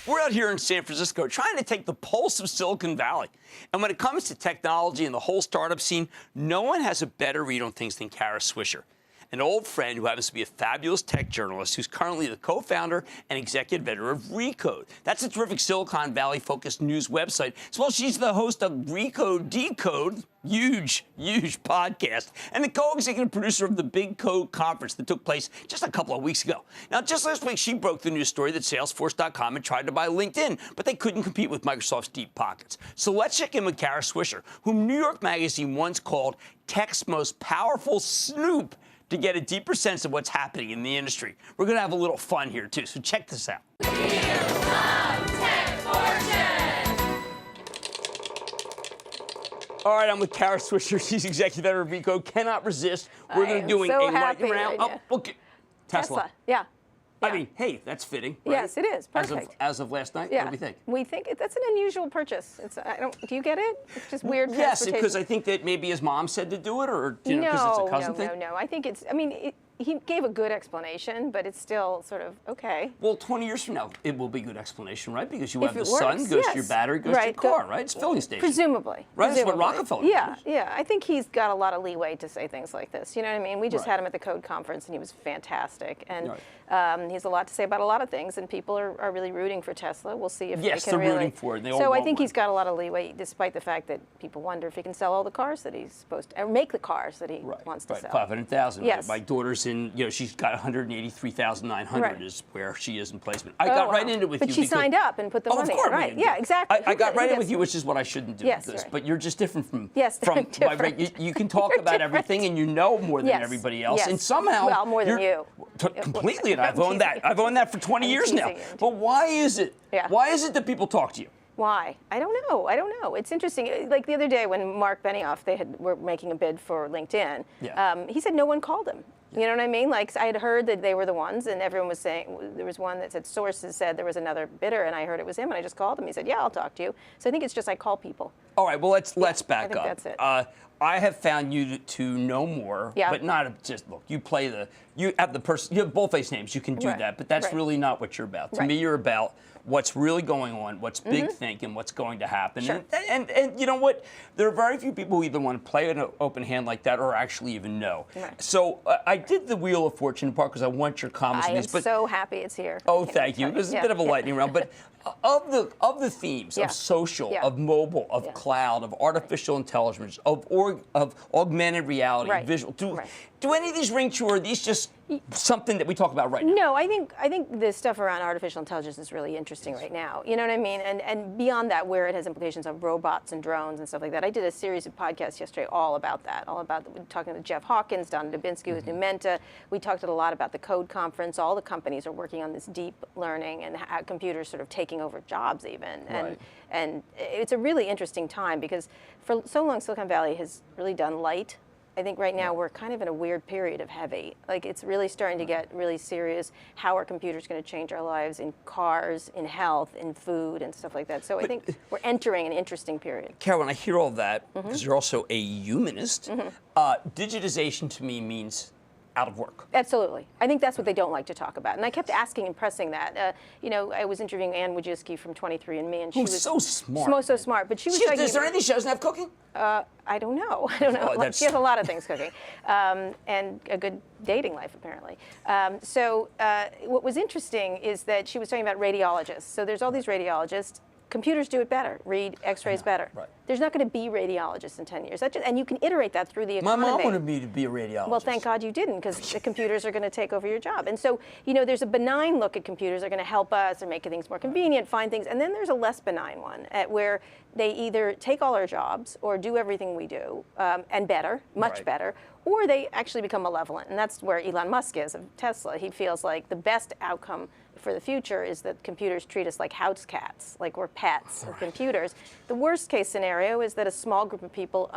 We're out here in San Francisco trying to take the pulse of Silicon Valley. And when it comes to technology and the whole startup scene, no one has a better read on things than Kara Swisher, an old friend who happens to be a fabulous tech journalist who's currently the co-founder and executive editor of Recode. That's a terrific Silicon Valley-focused news website. As well, she's the host of Recode Decode, huge podcast, and the co-executive producer of the Big Code conference that took place just a couple of weeks ago. Now, just last week, she broke the news story that Salesforce.com had tried to buy LinkedIn, but they couldn't compete with Microsoft's deep pockets. So let's check in with Kara Swisher, whom New York Magazine once called tech's most powerful snoop, to get a deeper sense of what's happening in the industry. We're going to have a little fun here, too, so check this out. Here's some tech fortune. All right, I'm with Kara Swisher. She's executive editor of Recode. Cannot resist. We're going to be doing a lightning round. Oh, okay. Tesla. Yeah. I mean, hey, that's fitting, right? Yes, it is. Perfect. As of last night, yeah. What do we think? We think that's an unusual purchase. Do you get it? It's just weird. Yes, because I think that maybe his mom said to do it, or because it's a cousin thing. No. I think it's. I mean, he gave a good explanation, but it's still sort of okay. Well, 20 years from now, it will be a good explanation, right? Because you have the works, sun, goes to your battery, goes to your car, right? It's filling station. Presumably. Right? That's what Rockefeller did. Yeah. I think he's got a lot of leeway to say things like this. You know what I mean? We just had him at the Code conference, and he was fantastic. And he has a lot to say about a lot of things, and people are really rooting for Tesla. We'll see if they can really. Rooting for it. They all so I want think one. he's got a lot of leeway, despite the fact that people wonder if he can sell all the cars that he's supposed to, or make the cars that he wants to sell. 500,000. Yes. My daughter's in, she's got 183,900 is where she is in placement. I got right into it with you. But she signed up and put the money in, right? Yeah, exactly. I got right in with you, which is what I shouldn't do with this. Right. But you're just different from different. You can talk about everything and you know more than everybody else. Yes. And somehow more than you. Completely, and I've owned that. I've owned that for 20 years now. But why is it? Why is it that people talk to you? Why? I don't know. It's interesting. Like the other day when Mark Benioff, were making a bid for LinkedIn, he said no one called him. You know what I mean? Like I had heard that they were the ones, and everyone was saying, there was one that said sources said there was another bidder, and I heard it was him, and I just called him. He said, yeah, I'll talk to you. So I think it's just I call people. All right, well, let's back up. I think that's it. I have found you to know more, but not just, look, you have the person, you have boldface names, you can do that, but that's really not what you're about. To me, you're about what's really going on, what's big thinking, what's going to happen. Sure. And you know what? There are very few people who either want to play an open hand like that or actually even know. Right. So I did the Wheel of Fortune part because I want your comments on these. I am so happy it's here. Oh, thank you. It was a bit of a lightning round, but of the themes of social, of mobile, of cloud, of artificial intelligence, of augmented reality, visual, do any of these ring true, or are these just something that we talk about right now? No, I think the stuff around artificial intelligence is really interesting right now. You know what I mean? And beyond that, where it has implications on robots and drones and stuff like that. I did a series of podcasts yesterday all about that, talking to Jeff Hawkins, Don Dubinsky, who's Numenta. We talked a lot about the Code conference. All the companies are working on this deep learning and how computers sort of taking over jobs even. And it's a really interesting time because for so long Silicon Valley has really done light. I think right now we're kind of in a weird period of heavy. Like it's really starting to get really serious. How are computers going to change our lives in cars, in health, in food, and stuff like that? So I think we're entering an interesting period. Carol, when I hear all that, because you're also a humanist, digitization to me means out of work. Absolutely. I think that's what they don't like to talk about. And I kept asking and pressing that. I was interviewing Ann Wojcicki from 23andMe, and she was so smart. So smart. But she was Is there anything she doesn't have cooking? I don't know. She has a lot of things cooking, and a good dating life apparently. What was interesting is that she was talking about radiologists. So there's all these radiologists. Computers do it better, read X-rays better. Right. There's not going to be radiologists in 10 years. And you can iterate that through the economy. My mom wanted me to be a radiologist. Well, thank God you didn't, because the computers are going to take over your job. And so, there's a benign look at computers. They're going to help us or make things more convenient, find things. And then there's a less benign one where they either take all our jobs or do everything we do, and better, much better, or they actually become malevolent. And that's where Elon Musk is of Tesla. He feels like the best outcome for the future is that computers treat us like house cats, like we're pets of computers. The worst case scenario is that a small group of people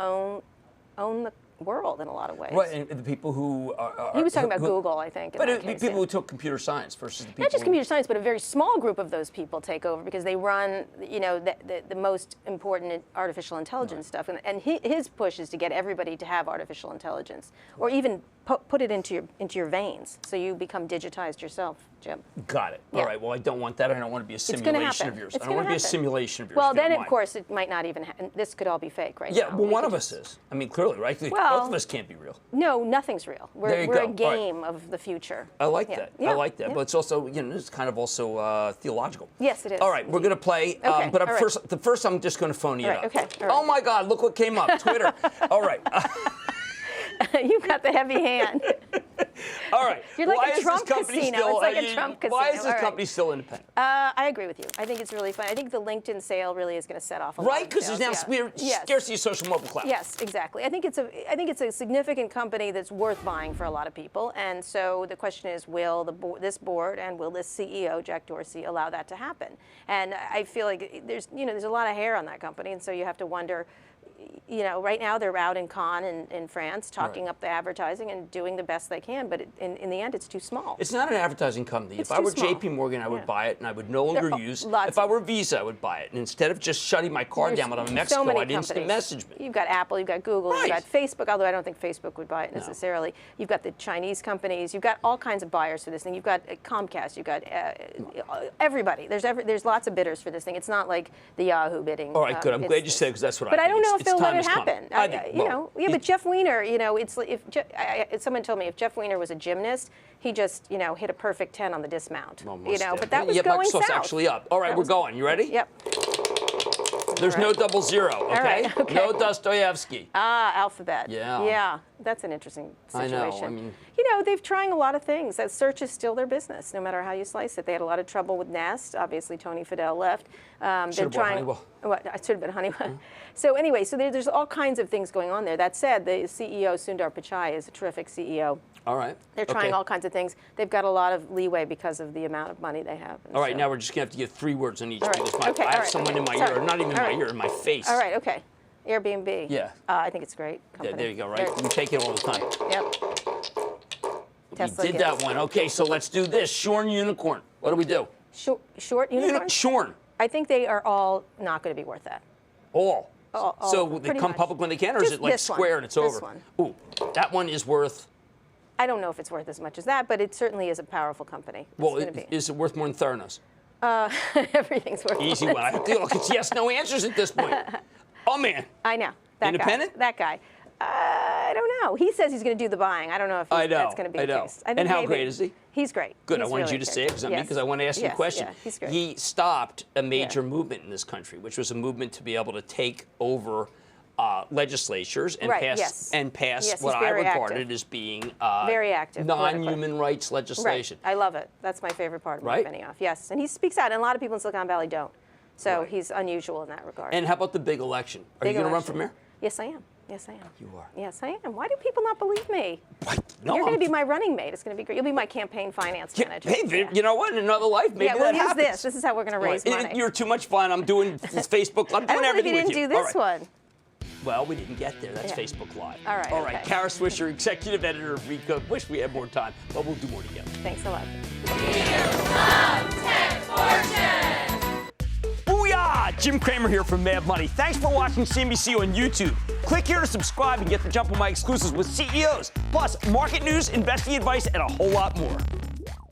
own the world in a lot of ways. Right, and the people who are... He was talking about Google, I think. But it would be people who took computer science versus the people... Not just computer science, but a very small group of those people take over because they run, the most important artificial intelligence stuff. And his push is to get everybody to have artificial intelligence, or even put it into your veins, so you become digitized yourself, Jim. Got it. Yeah. All right. Well, I don't want that. I don't want to be a simulation of yours. I don't want to be a simulation of yours. Well, if you then don't of mind. course it might not even. This could all be fake, right? Yeah. now. Well, We one could of us is. I mean, clearly, right? Well, both of us can't be real. No, nothing's real. There you We're go. a All right. game of the future. I like Yeah. that. Yeah. I like that. Yeah. But it's also, it's kind of also theological. Yes, it is. All right, we're going to play. Okay, But all right. first, I'm just going to phone you All right, up. okay, all right. Oh my God! Look what came up. Twitter. All right. You've got the heavy hand. All right. You're like Why a is Trump this company casino. still? It's like a Trump casino. Why is this All right. company still independent? I agree with you. I think it's really fun. I think the LinkedIn sale really is going to set off a lot Right, of because there's now sales. Yes. scarcity of social mobile clout. Yes, exactly. I think it's a significant company that's worth buying for a lot of people. And so the question is, will this board and will this CEO Jack Dorsey allow that to happen? And I feel like there's a lot of hair on that company, and so you have to wonder. Right now they're out in Cannes in France talking Right. up the advertising and doing the best they can, but in the end it's too small. It's not an advertising company. It's if I too were small. JP Morgan, I would Yeah. buy it, and I would no longer There are use. lots If I of- were Visa, I would buy it. And instead of just shutting my card down when I'm in Mexico, so many I'd instant companies. message me. You've got Apple, you've got Google, Right. you've got Facebook, although I don't think Facebook would buy it necessarily. You've got the Chinese companies, you've got all kinds of buyers for this thing. You've got Comcast, you've got everybody. There's lots of bidders for this thing. It's not like the Yahoo bidding. All right, good. I'm it's- glad you said it because that's what But I I think. don't know if It's they'll let time it has come. happen. I think, But Jeff Weiner, it's like if someone told me if Jeff Weiner was a gymnast, he just hit a perfect 10 on the dismount. Almost there. But that was Yeah, going Microsoft's south. actually up. All right, That we're was- going. You ready? Yep. There's All no right. 00, okay? right, okay. No Dostoevsky. Alphabet. Yeah. Yeah, that's an interesting I situation. know, I mean- they're trying a lot of things. That search is still their business, no matter how you slice it. They had a lot of trouble with Nest. Obviously, Tony Fadell left. Should've bought Honeywell. What? It should have been Honeywell. So anyway, there's all kinds of things going on there. That said, the CEO, Sundar Pichai, is a terrific CEO. All right. They're trying Okay. all kinds of things. They've got a lot of leeway because of the amount of money they have. And All right, so- now we're just going to have to get 3 words on each All right, because okay, I all have right, someone okay. in my Sorry. ear, not even in All my right. ear, in my face. All right, okay. Airbnb. Yeah. I think it's a great company. There you go, right? We take it all the time. Yep. Tesla We did gets- that one. Okay, so let's do this. Shorn unicorn. What do we do? Short unicorns? Shorn. I think they are all not going to be worth that. All. All, So they pretty come much. public when they can, or is Just it like this one. square and it's This over? one. Ooh, that one is worth. I don't know if it's worth as much as that, but it certainly is a powerful company. It's Well, gonna be. is it worth more than Theranos? Everything's worth Easy more one. than I have to look. It's yes, no answers at this point. Oh man. I know. That Independent? Guy. That guy. I don't know. He says he's going to do the buying. I don't know if I know, that's going to be I the know. case. I think And how maybe- great is he? He's great. Good. He's I wanted really you to great. say it because Yes. I want to ask you a Yes, question. Yeah, he's great. He stopped a major Yeah. movement in this country, which was a movement to be able to take over legislatures and Right, pass yes. Yes, Yes, what he's I very regarded active. as being Very active non-human rights legislation. Right. I love it. That's my favorite part of Mark Right? Benioff. Yes, and he speaks out, and a lot of people in Silicon Valley don't. So Right. he's unusual in that regard. And how about the big election? Are you Big going to run election. for mayor? Yes, I am. Yes, I am. You are. Yes, I am. Why do people not believe me? What? No, You're going I'm- to be my running mate. It's going to be great. You'll be my campaign finance manager. Hey, Yeah. you know what? In another life, maybe Yeah, we'll that use happens. this. This is how we're going to raise money. You're too much fun. I'm doing this Facebook. I'm I doing don't believe everything you with didn't you. do All this right. one. Well, we didn't get there. That's Yeah. Facebook Live. All right, All right. okay. Kara Swisher, executive editor of Recode. Wish we had more time, but we'll do more together. Thanks a lot. Tech Fortune. Booyah! Jim Cramer here from Mad Money. Thanks for watching CNBC on YouTube. Click here to subscribe and get the jump on my exclusives with CEOs, plus market news, investing advice, and a whole lot more.